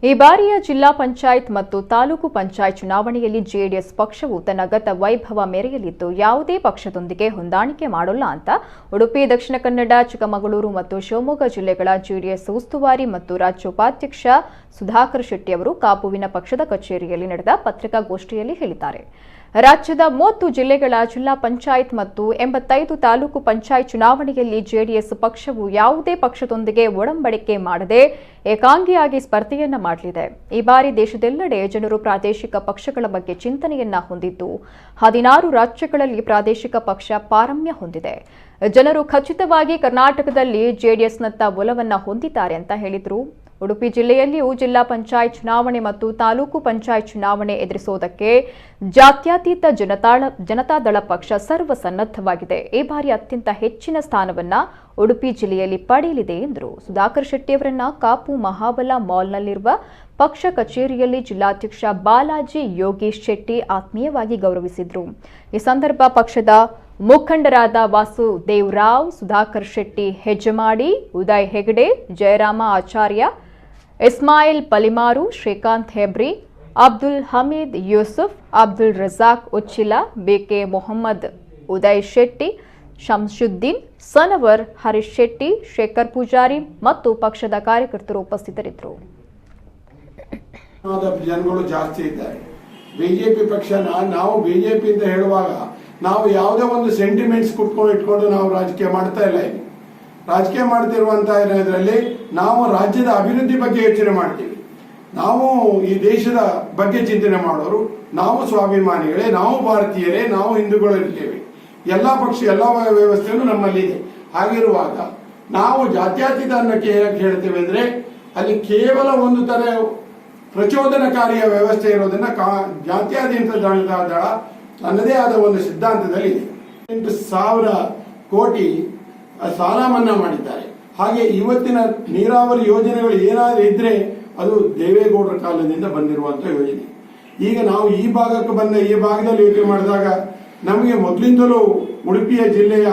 ಈ ಬಾರಿಯ ಜಿಲ್ಲಾ ಪಂಚಾಯತ್ ಮತ್ತು ತಾಲೂಕು ಪಂಚಾಯತ್ ಚುನಾವಣೆಯಲ್ಲಿ ಜೆಡಿಎಸ್ ಪಕ್ಷವು ತನ್ನ ಗತ ವೈಭವ ಮೆರೆಯಲಿದ್ದು ಯಾವುದೇ ಪಕ್ಷದೊಂದಿಗೆ ಹೊಂದಾಣಿಕೆ ಮಾಡೋಲ್ಲ ಅಂತ ಉಡುಪಿ, ದಕ್ಷಿಣ ಕನ್ನಡ, ಚಿಕ್ಕಮಗಳೂರು ಮತ್ತು ಶಿವಮೊಗ್ಗ ಜಿಲ್ಲೆಗಳ ಜೆಡಿಎಸ್ ಉಸ್ತುವಾರಿ ಮತ್ತು ರಾಜ್ಯ ಉಪಾಧ್ಯಕ್ಷ ಸುಧಾಕರ್ ಶೆಟ್ಟಿ ಅವರು ಕಾಪುವಿನ ಪಕ್ಷದ ಕಚೇರಿಯಲ್ಲಿ ನಡೆದ ಪತ್ರಿಕಾಗೋಷ್ಠಿಯಲ್ಲಿ ಹೇಳಿದ್ದಾರೆ. ರಾಜ್ಯದ 30 ಜಿಲ್ಲೆಗಳ ಜಿಲ್ಲಾ ಪಂಚಾಯತ್ ಮತ್ತು 85 ತಾಲೂಕು ಪಂಚಾಯತ್ ಚುನಾವಣೆಯಲ್ಲಿ ಜೆಡಿಎಸ್ ಪಕ್ಷವು ಯಾವುದೇ ಪಕ್ಷದೊಂದಿಗೆ ಒಡಂಬಡಿಕೆ ಮಾಡದೆ ಏಕಾಂಗಿಯಾಗಿ ಸ್ಪರ್ಧೆಯನ್ನ ಮಾಡಲಿದೆ. ಈ ಬಾರಿ ದೇಶದೆಲ್ಲೆಡೆ ಜನರು ಪ್ರಾದೇಶಿಕ ಪಕ್ಷಗಳ ಬಗ್ಗೆ ಚಿಂತನೆಯನ್ನ ಹೊಂದಿದ್ದು 16 ರಾಜ್ಯಗಳಲ್ಲಿ ಪ್ರಾದೇಶಿಕ ಪಕ್ಷ ಪಾರಮ್ಯ ಹೊಂದಿದೆ. ಜನರು ಖಚಿತವಾಗಿ ಕರ್ನಾಟಕದಲ್ಲಿ ಜೆಡಿಎಸ್ನತ್ತ ಒಲವನ್ನ ಹೊಂದಿದ್ದಾರೆ ಅಂತ ಹೇಳಿದರು. ಉಡುಪಿ ಜಿಲ್ಲೆಯಲ್ಲಿಯೂ ಜಿಲ್ಲಾ ಪಂಚಾಯತ್ ಚುನಾವಣೆ ಮತ್ತು ತಾಲೂಕು ಪಂಚಾಯತ್ ಚುನಾವಣೆ ಎದುರಿಸುವುದಕ್ಕೆ ಜಾತ್ಯತೀತ ಜನತಾದಳ ಪಕ್ಷ ಸರ್ವಸನ್ನದ್ಧವಾಗಿದೆ. ಈ ಬಾರಿ ಅತ್ಯಂತ ಹೆಚ್ಚಿನ ಸ್ಥಾನವನ್ನ ಉಡುಪಿ ಜಿಲ್ಲೆಯಲ್ಲಿ ಪಡೆಯಲಿದೆ ಎಂದರು. ಸುಧಾಕರ್ ಶೆಟ್ಟಿಯವರನ್ನ ಕಾಪು ಮಹಾಬಲ ಮಾಲ್ನಲ್ಲಿರುವ ಪಕ್ಷ ಕಚೇರಿಯಲ್ಲಿ ಜಿಲ್ಲಾಧ್ಯಕ್ಷ ಬಾಲಾಜಿ ಯೋಗೀಶ್ ಶೆಟ್ಟಿ ಆತ್ಮೀಯವಾಗಿ ಗೌರವಿಸಿದರು. ಈ ಸಂದರ್ಭ ಪಕ್ಷದ ಮುಖಂಡರಾದ ವಾಸುದೇವರಾವ್, ಸುಧಾಕರ್ ಶೆಟ್ಟಿ ಹೆಜ್ಜಮಾಡಿ, ಉದಯ್ ಹೆಗಡೆ, ಜಯರಾಮ ಆಚಾರ್ಯ, ಇಸ್ಮಾಯಿಲ್ ಪಲಿಮಾರು, ಶ್ರೀಕಾಂತ್ ಹೆಬ್ರಿ, ಅಬ್ದುಲ್ ಹಮೀದ್ ಯೂಸುಫ್, ಅಬ್ದುಲ್ ರಜಾಕ್ ಉಚ್ಚಿಲ, ಬಿಕೆ ಮೊಹಮ್ಮದ್, ಉದಯ್ ಶೆಟ್ಟಿ, ಶಂಶುದ್ದೀನ್ ಸನವರ್, ಹರೀಶ್ ಶೆಟ್ಟಿ, ಶೇಖರ್ ಪೂಜಾರಿ ಮತ್ತು ಪಕ್ಷದ ಕಾರ್ಯಕರ್ತರು ಉಪಸ್ಥಿತರಿದ್ದರು. ಜನಗಳು ಜಾಸ್ತಿ ಇದ್ದಾರೆ. ಬಿಜೆಪಿ ಪಕ್ಷ ನಾವು ಬಿಜೆಪಿ ಅಂತ ಹೇಳುವಾಗ ನಾವು ಯಾವುದೇ ಒಂದು ಸೆಂಟಿಮೆಂಟ್ಸ್ ಇಟ್ಕೊಂಡು ನಾವು ರಾಜಕೀಯ ಮಾಡ್ತಾ ಇಲ್ಲ. ರಾಜಕೀಯ ಮಾಡ್ತಿರುವಂತಹ ಇದರಲ್ಲಿ ನಾವು ರಾಜ್ಯದ ಅಭಿವೃದ್ಧಿ ಬಗ್ಗೆ ಯೋಚನೆ ಮಾಡ್ತೀವಿ. ನಾವು ಈ ದೇಶದ ಬಗ್ಗೆ ಚಿಂತನೆ ಮಾಡೋರು, ನಾವು ಸ್ವಾಭಿಮಾನಿಗಳೇ, ನಾವು ಭಾರತೀಯರೇ, ನಾವು ಹಿಂದೂಗಳಿರ್ತೇವೆ. ಎಲ್ಲ ಪಕ್ಷ ಎಲ್ಲ ವ್ಯವಸ್ಥೆಯೂ ನಮ್ಮಲ್ಲಿದೆ. ಹಾಗಿರುವಾಗ ನಾವು ಜಾತ್ಯತೀತ ಅನ್ನಕ್ಕೆ ಹೇಳ್ತೇವೆ ಅಂದ್ರೆ ಅಲ್ಲಿ ಕೇವಲ ಒಂದು ತರ ಪ್ರಚೋದನಕಾರಿಯ ವ್ಯವಸ್ಥೆ ಇರೋದನ್ನ ಜಾತ್ಯತೀತ ದಳ ತನ್ನದೇ ಆದ ಒಂದು ಸಿದ್ಧಾಂತದಲ್ಲಿ 8,000 ಕೋಟಿ ಸಾಲ ಮನ್ನಾ ಮಾಡಿದ್ದಾರೆ. ಹಾಗೆ ಇವತ್ತಿನ ನೀರಾವರಿ ಯೋಜನೆಗಳು ಏನಾದರೂ ಇದ್ರೆ ಅದು ದೇವೇಗೌಡರ ಕಾಲದಿಂದ ಬಂದಿರುವಂತಹ ಯೋಜನೆ. ಈಗ ನಾವು ಈ ಭಾಗಕ್ಕೆ ಬಂದ ಈ ಭಾಗದಲ್ಲಿ ಯೋಚನೆ ಮಾಡಿದಾಗ ನಮಗೆ ಮೊದಲಿಂದಲೂ ಉಡುಪಿಯ ಜಿಲ್ಲೆಯ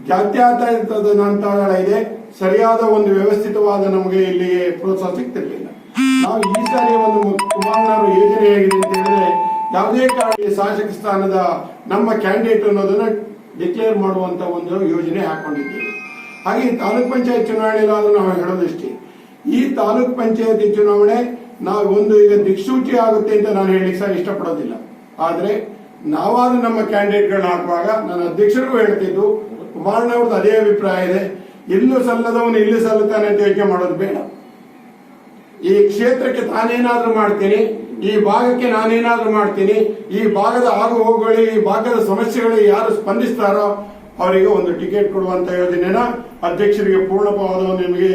ಜಾತ್ಯತೀತ ದಳ ಇದೆ. ಸರಿಯಾದ ಒಂದು ವ್ಯವಸ್ಥಿತವಾದ ನಮಗೆ ಇಲ್ಲಿಗೆ ಪ್ರೋತ್ಸಾಹ ಸಿಗ್ತಿರ್ಲಿಲ್ಲ. ನಾವು ಈ ಸಾರಿ ಒಂದು ಕುಮಾರಣ್ಣವರು ಯೋಜನೆ ಹೇಗಿದೆ ಅಂತ ಹೇಳಿದ್ರೆ ಯಾವುದೇ ಕಾರಣ ಶಾಸಕ ಸ್ಥಾನದ ನಮ್ಮ ಕ್ಯಾಂಡಿಡೇಟ್ ಅನ್ನೋದನ್ನ ಡಿಕ್ಲೇರ್ ಮಾಡುವಂತ ಒಂದು ಯೋಜನೆ ಹಾಕೊಂಡಿದ್ದೇವೆ. ಹಾಗೆ ತಾಲೂಕ್ ಪಂಚಾಯತ್ ಚುನಾವಣೆಯಲ್ಲಿ ನಾವು ಹೇಳೋದಷ್ಟೇ, ಈ ತಾಲೂಕ್ ಪಂಚಾಯತಿ ಚುನಾವಣೆ ನಾವು ಒಂದು ಈಗ ದಿಕ್ಸೂಚಿ ಆಗುತ್ತೆ ಅಂತ ನಾನು ಹೇಳಿಕ್ಕೆ ಇಷ್ಟಪಡೋದಿಲ್ಲ. ಆದ್ರೆ ನಾವಾದ್ರೂ ನಮ್ಮ ಕ್ಯಾಂಡಿಡೇಟ್ಗಳನ್ನ ಹಾಕುವಾಗ ನನ್ನ ಅಧ್ಯಕ್ಷರಿಗೂ ಹೇಳ್ತಿದ್ದು, ಕುಮಾರಣ್ಣವ್ರದ್ದು ಅದೇ ಅಭಿಪ್ರಾಯ ಇದೆ. ಇಲ್ಲೂ ಸಲ್ಲದವನು ಇಲ್ಲಿ ಸಲ್ಲುತ್ತಾನೆ ಅಂತ ಯೋಚನೆ ಮಾಡೋದು ಬೇಡ. ಈ ಕ್ಷೇತ್ರಕ್ಕೆ ತಾನೇನಾದ್ರೂ ಮಾಡ್ತೀನಿ, ಈ ಭಾಗಕ್ಕೆ ನಾನೇನಾದ್ರೂ ಮಾಡ್ತೀನಿ, ಈ ಭಾಗದ ಆಗು ಹೋಗುಗಳಿಗೆ, ಈ ಭಾಗದ ಸಮಸ್ಯೆಗಳಿಗೆ ಯಾರು ಸ್ಪಂದಿಸ್ತಾರೋ ಅವರಿಗೆ ಒಂದು ಟಿಕೆಟ್ ಕೊಡುವಂತ ಯೋಜನೆನ ಅಧ್ಯಕ್ಷರಿಗೆ ಪೂರ್ಣವಾದ ನಿಮಗೆ